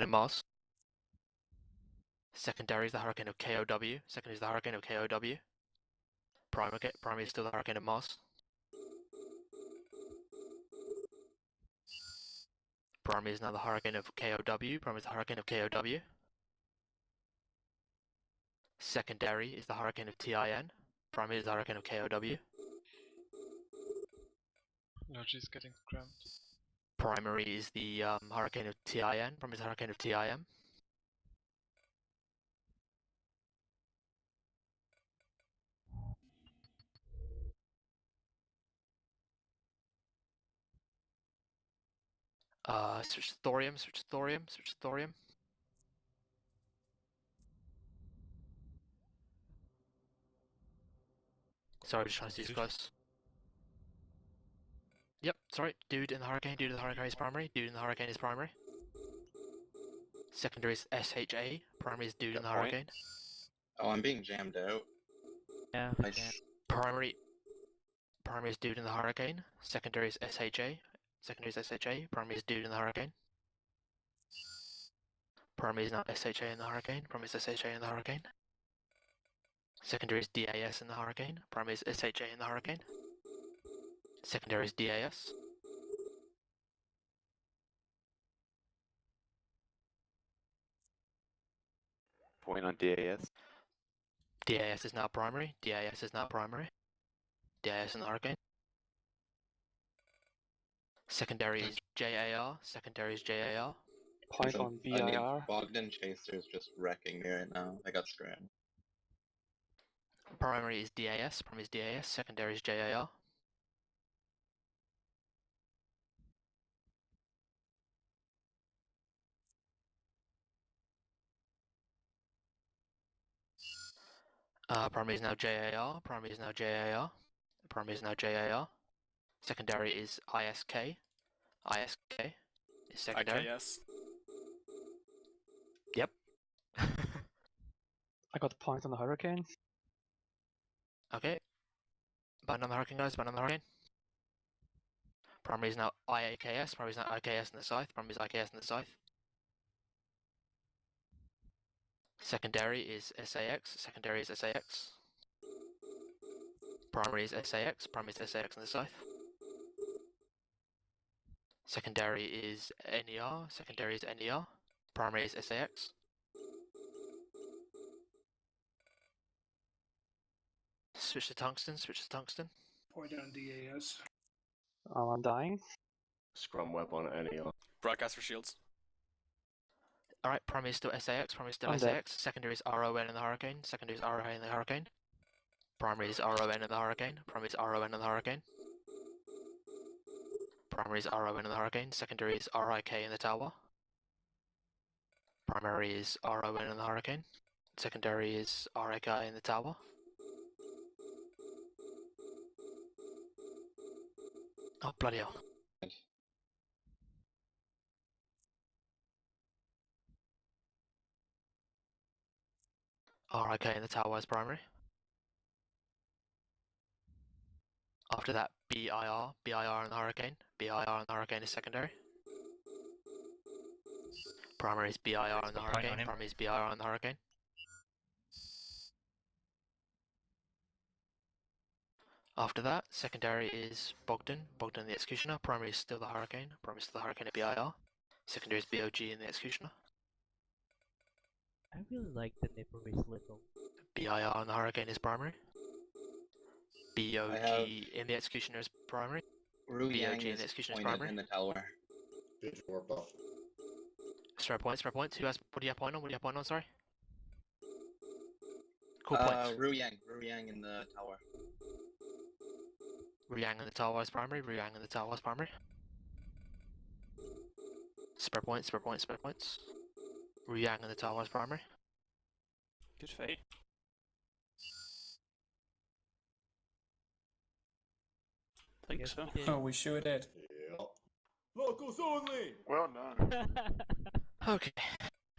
of Mars. Secondary is the hurricane of KOW. Second is the hurricane of KOW. Primary is still the hurricane of Mars. Primary is now the hurricane of KOW. Primary is the hurricane of KOW. Secondary is the hurricane of TIN. Primary is the hurricane of KOW. No, she's getting cramped. Primary is the hurricane of TIN. Primary is the hurricane of TIM. Switch to thorium, switch to thorium, switch to thorium. Sorry, just trying to see this close. Yep, sorry, dude in the hurricane is primary, dude in the hurricane is primary. Secondary is SHA, primary is dude in the hurricane. Oh, I'm being jammed out. Yeah, Primary is dude in the hurricane, secondary is SHA, primary is dude in the hurricane. Primary is now SHA in the hurricane, primary is SHA in the hurricane. Secondary is DAS in the hurricane, primary is SHA in the hurricane. Secondary is DAS. Point on DAS. DAS is now primary, DAS is now primary. DAS in the hurricane. Secondary is JAR, secondary is JAR. Point on BIR. Bogdan Chaser is just wrecking me right now. I got scrammed. Primary is DAS, secondary is JAR. Primary is now JAR, primary is now JAR. Primary is now JAR. Secondary is ISK. ISK is secondary. IKS. Yep. I got the point on the hurricane. Okay. Button on the hurricane, guys, button on the hurricane. Primary is now IAKS, primary is now IKS in the south, primary is IKS in the south. Secondary is SAX, secondary is SAX. Primary is SAX, primary is SAX in the south. Secondary is NER, secondary is NER. Primary is SAX. Switch to tungsten, switch to tungsten. Point on DAS. I'm dying. Scrum web on NER. Broadcast for shields. Alright, primary is still SAX, primary is still I'm SAX. Secondary is RON in the hurricane, secondary is RON in the hurricane. Primary is RON in the hurricane, primary is RON in the hurricane. Primary is RON in the hurricane, secondary is RIK in the tower. Primary is RON in the hurricane, secondary is RIK in the tower. Oh, bloody hell. RIK in the tower is primary. After that, BIR in the hurricane. BIR in the hurricane is secondary. Primary is BIR in the hurricane. Primary is BIR in the hurricane. After that, secondary is Bogdan the Executioner. Primary is still the hurricane. Primary is still the hurricane at BIR. Secondary is BOG in the Executioner. I really like the nipper is little. BIR in the hurricane is primary. BOG in the Executioner is primary. Ru BOG Yang in is the Executioner is pointed primary. in the tower. Spare points, spare points. Who has, what do you have point on? What do you have point on, sorry? Cool points. Ru Yang in the tower. Yang in the tower is primary. Yang in the tower is primary. Spare points, spare points, spare points. Yang in the tower is primary. Good fate. Think Yes, so. we did. Oh, we sure did. Locals only! Well done. Okay.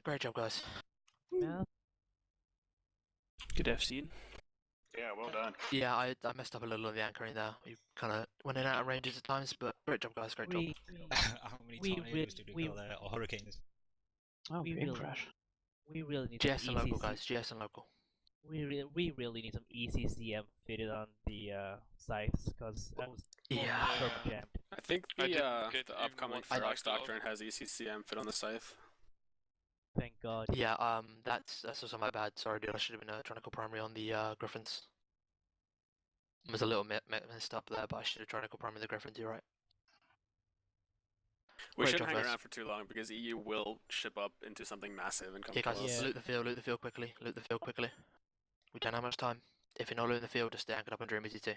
Great job, guys. Yeah. Good FC. Yeah, well done. Yeah, I messed up a little on the anchoring there. We kind of went in and out of ranges at times, but great job, guys. Great job. We How many we tornadoes did we we- go there, or hurricanes? Oh, We game really- crash. We really need GS some and local, ECC guys. GS and local. We really need some ECCM fitted on the scythes because I was Yeah. so jammed. I think I the didn't get even upcoming one Ferox cycle off. Doctrine has ECCM fit on the scythe. Thank God. Yeah, that's also my bad. Sorry, dude. I should have been a Tronical Primary on the Griffins. I was a little messed up there, but I should have Tronical Primary the Griffins. You're right. We Great shouldn't job, hang guys. around for too long because EU will ship up into something massive and come Yeah, guys. close. Loot the field quickly. Loot the field quickly. We don't have much time. If you're not looting the field, just stay anchored up on Dream Easy too.